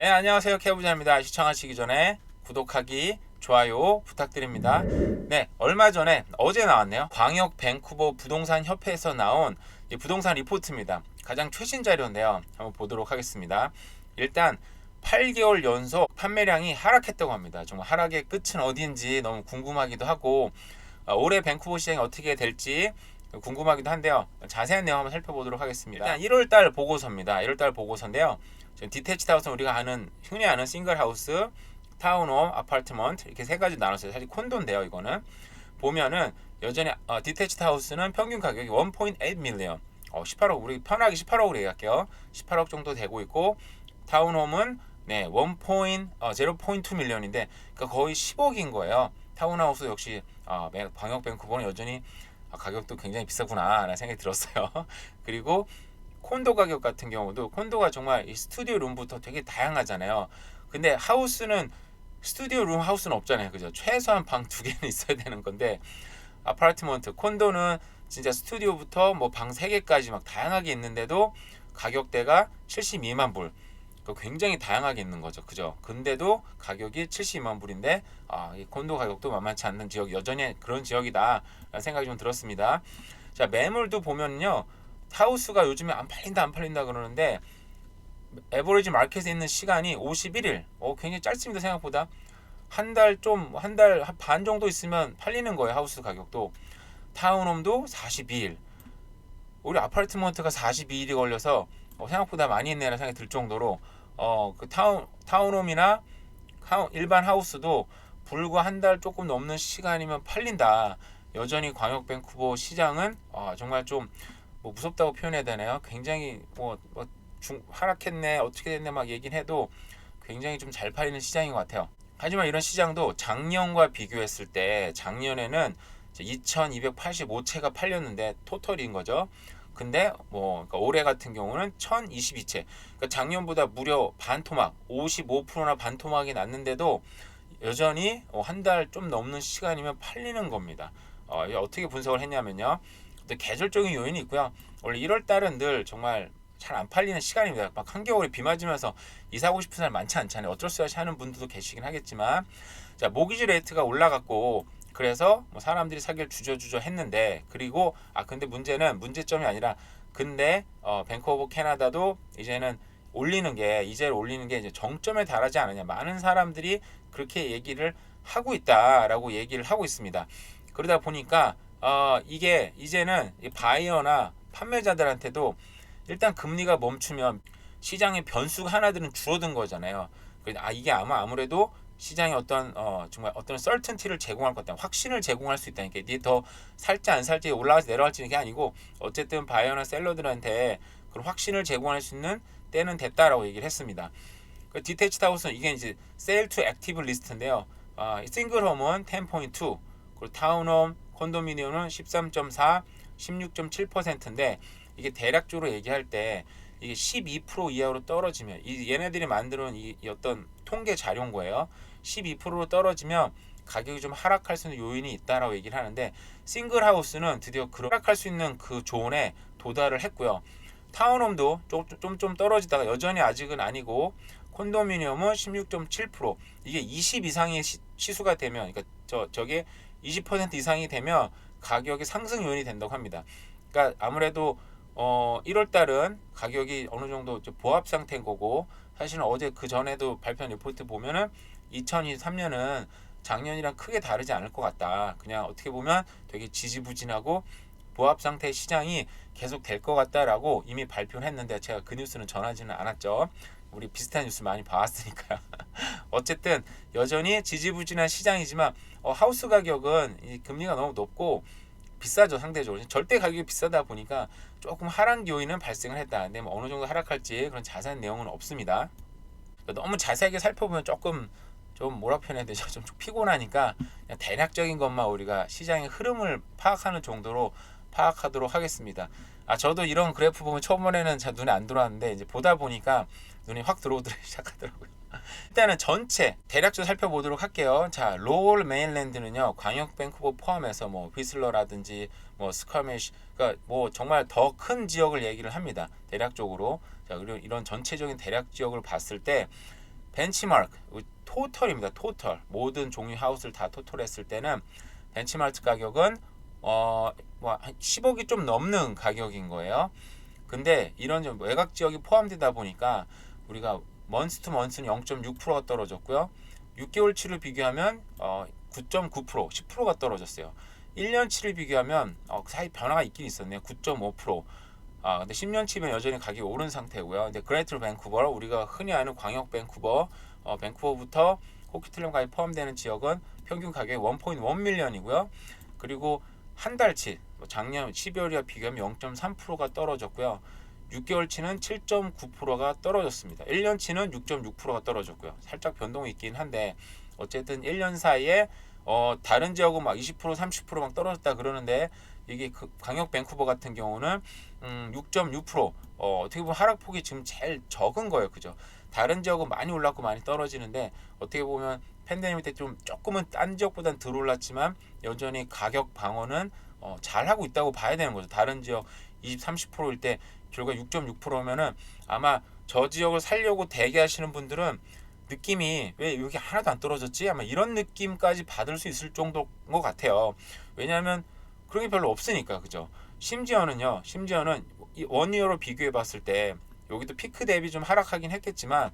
네, 안녕하세요. 케어부자입니다. 시청하시기 전에 구독하기, 좋아요 부탁드립니다. 네, 얼마 전에 어제 나왔네요. 광역 밴쿠버 부동산 협회에서 나온 이 부동산 리포트입니다. 가장 최신 자료인데요. 한번 보도록 하겠습니다. 일단 8개월 연속 판매량이 하락했다고 합니다. 정말 하락의 끝은 어디인지 너무 궁금하기도 하고 올해 밴쿠버 시장이 어떻게 될지 궁금하기도 한데요. 자세한 내용 한번 살펴보도록 하겠습니다. 일단 1월달 보고서입니다. 1월달 보고서인데요. 디태치드 하우스는 우리가 흔히 아는 싱글 하우스, 타운홈, 아파트먼트 이렇게 세 가지 나눴어요. 사실 콘도인데요. 이거는 보면은 여전히 디태치드 하우스는 평균 가격이 1.8 밀리언, 18억, 우리 편하게 18억으로 얘기할게요. 18억 정도 되고 있고, 타운홈은 0.2 밀리언인데 그러니까 거의 10억인 거예요. 타운하우스 역시 광역 밴쿠버는 여전히 가격도 굉장히 비싸구나 라는 생각이 들었어요. 그리고 콘도 가격 같은 경우도 콘도가 정말 이 스튜디오 룸부터 되게 다양하잖아요. 근데 하우스는 스튜디오 룸 하우스는 없잖아요. 그죠? 최소한 방 두 개는 있어야 되는 건데 아파트먼트 콘도는 진짜 스튜디오부터 뭐 방 3개까지 막 다양하게 있는데도 가격대가 72만 불. 굉장히 다양하게 있는 거죠. 그죠? 근데도 가격이 72만 불인데 이 콘도 가격도 만만치 않는 지역, 여전히 그런 지역이다 라는 생각이 좀 들었습니다. 자, 매물도 보면요. 하우스가 요즘에 안 팔린다 그러는데 에버리지 마켓에 있는 시간이 51일. 굉장히 짧습니다. 생각보다. 한 달 반 정도 있으면 팔리는 거예요. 하우스 가격도. 타운홈도 42일. 우리 아파트먼트가 42일이 걸려서 생각보다 많이 있네라는 생각이 들 정도로 그 타운홈이나 일반 하우스도 불과 한 달 조금 넘는 시간이면 팔린다. 여전히 광역 밴쿠버 시장은 정말 좀 뭐 무섭다고 표현해야 되나요? 굉장히 하락했네, 어떻게 됐네 막 얘긴 해도 굉장히 좀 잘 팔리는 시장인 것 같아요. 하지만 이런 시장도 작년과 비교했을 때 작년에는 2,285채가 팔렸는데 토털인 거죠. 근데 그러니까 올해 같은 경우는 1,022채. 그러니까 작년보다 무려 반토막, 55%나 반토막이 났는데도 여전히 한 달 좀 넘는 시간이면 팔리는 겁니다. 어떻게 분석을 했냐면요. 또 계절적인 요인이 있고요. 원래 1월 달은 늘 정말 잘 안 팔리는 시간입니다. 막 한겨울에 비 맞으면서 이사하고 싶은 사람 많지 않잖아요. 어쩔 수 없이 하는 분들도 계시긴 하겠지만, 자, 모기지 레이트가 올라갔고, 그래서 뭐 사람들이 사기를 주저주저 했는데, 그리고 근데 문제점이 아니라, 근데 뱅크 오브 캐나다도 이제는 이제를 올리는 게 이제 정점에 달하지 않느냐. 많은 사람들이 그렇게 얘기를 하고 있다라고 얘기를 하고 있습니다. 그러다 보니까 이게 이제는 바이어나 판매자들한테도 일단 금리가 멈추면 시장의 변수가 하나들은 줄어든 거잖아요. 이게 아무래도 시장에 정말 어떤 썰튼티를 제공할 것 같다, 확신을 제공할 수 있다니까. 이게 더 살지 안 살지, 올라갈지 내려갈지 게 아니고 어쨌든 바이어나 셀러들한테 그런 확신을 제공할 수 있는 때는 됐다라고 얘기를 했습니다. 디태치드 하우스는 이게 이제 세일 투 액티브 리스트인데요. 싱글홈은 10.2, 그리고 타운홈, 콘도미니엄은 13.4, 16.7%인데 이게 대략적으로 얘기할 때 이게 12% 이하로 떨어지면, 얘네들이 만드는 이 어떤 통계 자료인 거예요. 12%로 떨어지면 가격이 좀 하락할 수 있는 요인이 있다라고 얘기를 하는데, 싱글 하우스는 드디어 하락할 수 있는 그 존에 도달을 했고요. 타운홈도 좀 떨어지다가 여전히 아직은 아니고, 콘도미니엄은 16.7%, 이게 20 이상의 시수가 되면, 그러니까 저게 20% 이상이 되면 가격의 상승 요인이 된다고 합니다. 그러니까 아무래도 1월 달은 가격이 어느 정도 보합 상태인 거고, 사실은 어제 그 전에도 발표한 리포트 보면은 2023년은 작년이랑 크게 다르지 않을 것 같다. 그냥 어떻게 보면 되게 지지부진하고 보합 상태의 시장이 계속 될 것 같다라고 이미 발표를 했는데, 제가 그 뉴스는 전하지는 않았죠. 우리 비슷한 뉴스 많이 봐왔으니까요. 어쨌든 여전히 지지부진한 시장이지만 하우스 가격은 이 금리가 너무 높고 비싸죠. 상대적으로 절대 가격이 비싸다 보니까 조금 하락 요인은 발생을 했다. 근데 뭐 어느 정도 하락할지 그런 자세한 내용은 없습니다. 너무 자세하게 살펴보면 조금 좀 뭐라 표현해야 되죠? 좀 피곤하니까 그냥 대략적인 것만 우리가 시장의 흐름을 파악하는 정도로 파악하도록 하겠습니다. 저도 이런 그래프 보면 처음에는 잘 눈에 안 들어왔는데 이제 보다 보니까 눈이 확 들어오기 시작하더라고요. 일단은 전체 대략적으로 살펴보도록 할게요. 자, 로월 메인랜드는요, 광역 밴쿠버 포함해서 뭐 휘슬러라든지 뭐 스카메시, 그러니까 뭐 정말 더 큰 지역을 얘기를 합니다. 대략적으로. 자, 그리고 이런 전체적인 대략 지역을 봤을 때 벤치마크 토털입니다. 토털 모든 종류 하우스를 다 토털했을 때는 벤치마크 가격은 한 10억이 좀 넘는 가격인 거예요. 근데 이런 좀 외곽 지역이 포함되다 보니까 우리가 먼스 투 먼스는 0.6%가 떨어졌고요. 6개월치를 비교하면 9.9% 10%가 떨어졌어요. 1년치를 비교하면 사이 변화가 있긴 있었네요. 9.5%. 근데 10년치면 여전히 가격이 오른 상태고요. 근데 그레이터 밴쿠버 우리가 흔히 아는 광역 밴쿠버 밴쿠버부터 코키틀럼까지 포함되는 지역은 평균 가격이 1.1 밀리언이고요. 그리고 한 달치 작년 12월이와 비교하면 0.3%가 떨어졌고요. 6개월치는 7.9%가 떨어졌습니다. 1년치는 6.6%가 떨어졌고요. 살짝 변동이 있긴 한데 어쨌든 1년 사이에 다른 지역은 막 20% 30%막 떨어졌다 그러는데 이게 그 광역 밴쿠버 같은 경우는 6.6% 어떻게 보면 하락폭이 지금 제일 적은 거예요. 그죠? 다른 지역은 많이 올랐고 많이 떨어지는데 어떻게 보면 팬데믹 때 좀 조금은 딴 지역보다는 덜 올랐지만 여전히 가격 방어는 잘 하고 있다고 봐야 되는 거죠. 다른 지역 20, 30%일 때 결과 6.6%면은 아마 저 지역을 살려고 대기하시는 분들은 느낌이 왜 여기 하나도 안 떨어졌지? 아마 이런 느낌까지 받을 수 있을 정도인 것 같아요. 왜냐하면 그런 게 별로 없으니까 그죠? 심지어는 이 원이어로 비교해 봤을 때 여기도 피크 대비 좀 하락하긴 했겠지만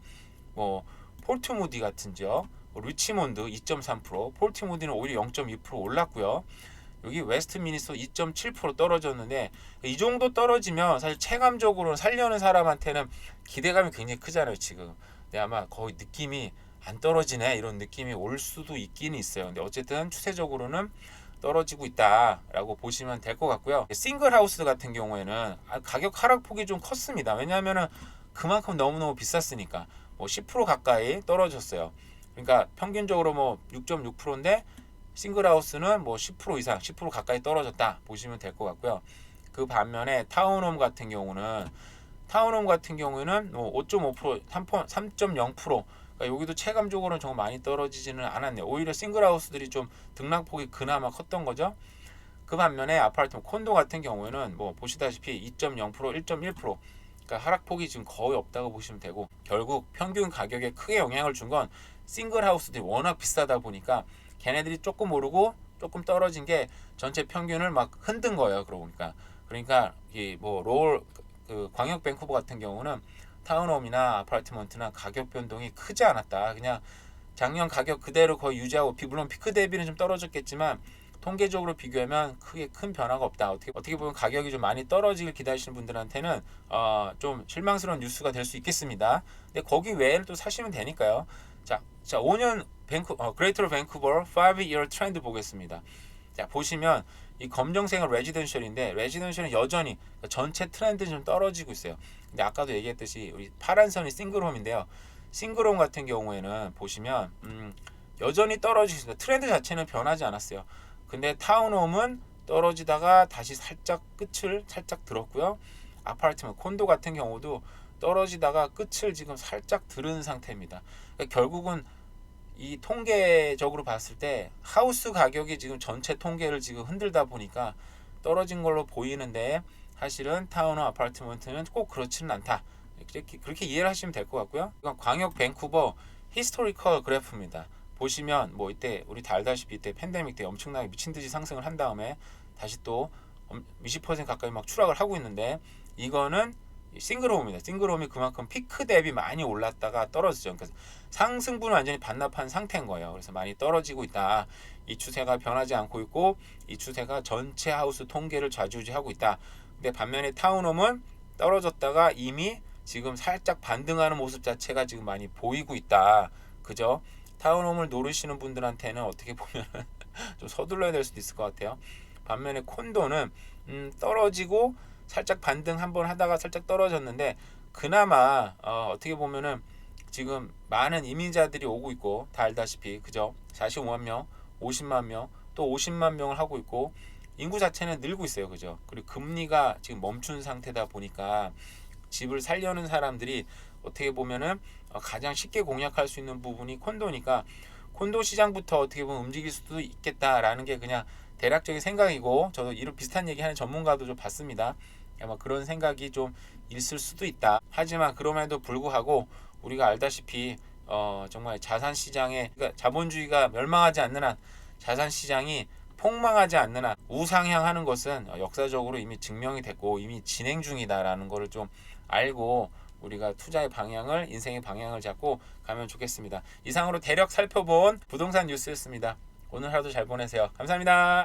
뭐 폴트무디 같은 지역 리치몬드 2.3%, 폴티모디는 오히려 0.2% 올랐고요. 여기 웨스트미니스터 2.7% 떨어졌는데 이 정도 떨어지면 사실 체감적으로 살려는 사람한테는 기대감이 굉장히 크잖아요 지금. 근데 아마 거의 느낌이 안 떨어지네 이런 느낌이 올 수도 있긴 있어요. 근데 어쨌든 추세적으로는 떨어지고 있다라고 보시면 될 것 같고요. 싱글 하우스 같은 경우에는 가격 하락폭이 좀 컸습니다. 왜냐하면은 그만큼 너무너무 비쌌으니까 뭐 10% 가까이 떨어졌어요. 그러니까 평균적으로 뭐 6.6%인데 싱글하우스는 뭐 10% 이상 10% 가까이 떨어졌다 보시면 될 것 같고요. 그 반면에 타운홈 같은 경우에는 뭐 5.5% 3.0% 그러니까 여기도 체감적으로는 정말 많이 떨어지지는 않았네요. 오히려 싱글하우스들이 좀 등락폭이 그나마 컸던 거죠. 그 반면에 아파트 콘도 같은 경우에는 뭐 보시다시피 2.0% 1.1% 그러니까 하락폭이 지금 거의 없다고 보시면 되고 결국 평균 가격에 크게 영향을 준 건 싱글 하우스들이 워낙 비싸다 보니까 걔네들이 조금 오르고 조금 떨어진 게 전체 평균을 막 흔든 거예요. 그러니까 이뭐 그 광역 밴쿠버 같은 경우는 타운홈이나 아파트먼트나 가격 변동이 크지 않았다. 그냥 작년 가격 그대로 거의 유지하고 물론 피크 대비는 좀 떨어졌겠지만 통계적으로 비교하면 크게 큰 변화가 없다. 어떻게 보면 가격이 좀 많이 떨어지길 기다리시는 분들한테는 좀 실망스러운 뉴스가 될 수 있겠습니다. 근데 거기 외에는 또 사시면 되니까요. 자 5년 그레이터 밴쿠버 5-year 트렌드 보겠습니다. 자 보시면 이 검정색은 레지던셜인데 레지던셜은 여전히 전체 트렌드는 좀 떨어지고 있어요. 근데 아까도 얘기했듯이 우리 파란 선이 싱글홈인데요. 싱글홈 같은 경우에는 보시면 여전히 떨어지고 있습니다. 트렌드 자체는 변하지 않았어요. 근데 타운홈은 떨어지다가 다시 살짝 끝을 살짝 들었고요. 아파트먼 콘도 같은 경우도 떨어지다가 끝을 지금 살짝 들은 상태입니다. 그러니까 결국은 이 통계적으로 봤을 때 하우스 가격이 지금 전체 통계를 지금 흔들다 보니까 떨어진 걸로 보이는데 사실은 타운홈 아파트먼트는 꼭 그렇지는 않다. 그렇게 이해를 하시면 될 것 같고요. 이건 광역 밴쿠버 히스토리컬 그래프입니다. 보시면 뭐 이때 우리 다 알다시피 이때 팬데믹 때 엄청나게 미친 듯이 상승을 한 다음에 다시 또 20% 가까이 막 추락을 하고 있는데 이거는 싱글홈입니다. 싱글홈이 그만큼 피크 대비 많이 올랐다가 떨어지죠. 그러니까 상승분을 완전히 반납한 상태인 거예요. 그래서 많이 떨어지고 있다. 이 추세가 변하지 않고 있고 이 추세가 전체 하우스 통계를 좌지우지하고 있다. 근데 반면에 타운홈은 떨어졌다가 이미 지금 살짝 반등하는 모습 자체가 지금 많이 보이고 있다. 그죠? 타운홈을 노리시는 분들한테는 어떻게 보면 좀 서둘러야 될 수도 있을 것 같아요. 반면에 콘도는 떨어지고 살짝 반등 한번 하다가 살짝 떨어졌는데 그나마 어떻게 보면은 지금 많은 이민자들이 오고 있고 다 알다시피 그죠? 45만 명, 50만 명, 또 50만 명을 하고 있고 인구 자체는 늘고 있어요. 그죠? 그리고 금리가 지금 멈춘 상태다 보니까 집을 살려는 사람들이 어떻게 보면은 가장 쉽게 공략할 수 있는 부분이 콘도니까 콘도 시장부터 어떻게 보면 움직일 수도 있겠다라는 게 그냥 대략적인 생각이고 저도 이런 비슷한 얘기하는 전문가도 좀 봤습니다. 아마 그런 생각이 좀 있을 수도 있다. 하지만 그럼에도 불구하고 우리가 알다시피 정말 자산 시장에 그러니까 자본주의가 멸망하지 않는 한 자산 시장이 폭망하지 않는 한 우상향하는 것은 역사적으로 이미 증명이 됐고 이미 진행 중이다라는 것을 좀 알고 우리가 투자의 방향을 인생의 방향을 잡고 가면 좋겠습니다. 이상으로 대략 살펴본 부동산 뉴스였습니다. 오늘 하루도 잘 보내세요. 감사합니다.